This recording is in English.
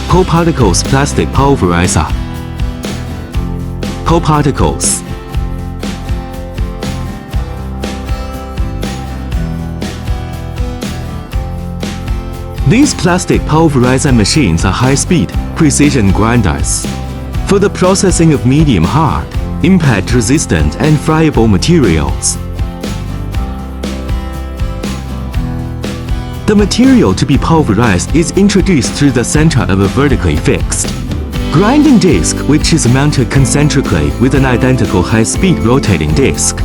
POE particles plastic pulverizer. POE particles. These plastic pulverizer machines are high-speed, precision grinders for the processing of medium-hard, impact-resistant and friable materials. The material to be pulverized is introduced through the center of a vertically fixed grinding disc, which is mounted concentrically with an identical high-speed rotating disc.